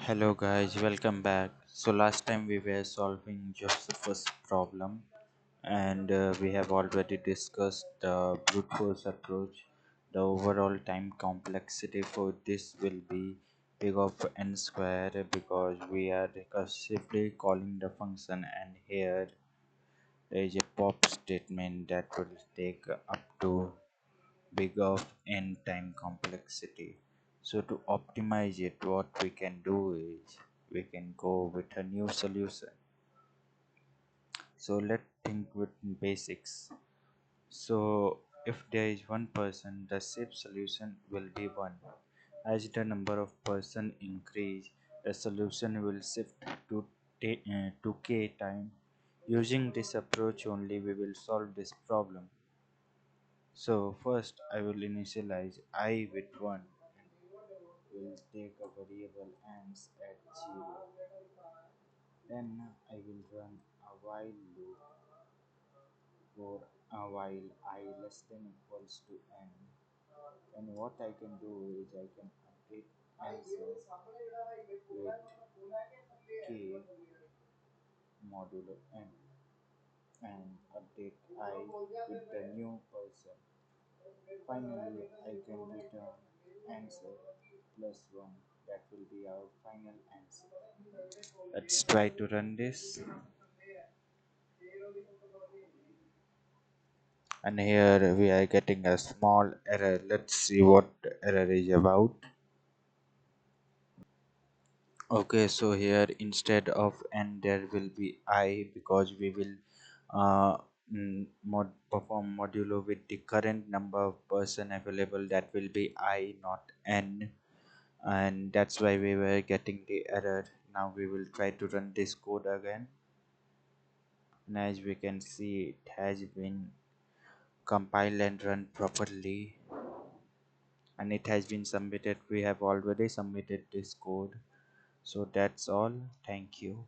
Hello guys, welcome back. So last time we were solving Josephus problem and we have already discussed the brute force approach. The overall time complexity for this will be big of n square because we are recursively calling the function, and here there is a pop statement that will take up to big of n time complexity. So to optimize it, what we can do is we can go with a new solution. So let's think with basics. So if there is one person, the safe solution will be one. As the number of person increase, the solution will shift to k time. Using this approach only, we will solve this problem. So first I will initialize I with 1 and will take a variable ans at 0. Then I will run a while loop for a while I less than equals to n. And what I can do is I can update answers with k modulo n and update I with the new person. Finally, I can return answer plus 1. That will be our final answer. Let's try to run this. And here we are getting a small error. Let's see what error is about. Okay, so here instead of n there will be I, because we will uh, perform modulo with the current number of person available. That will be I, not n, and that's why we were getting the error. Now we will try to run this code again, and as we can see, it has been compiled and run properly, and it has been submitted. We have already submitted this code. So that's all. Thank you.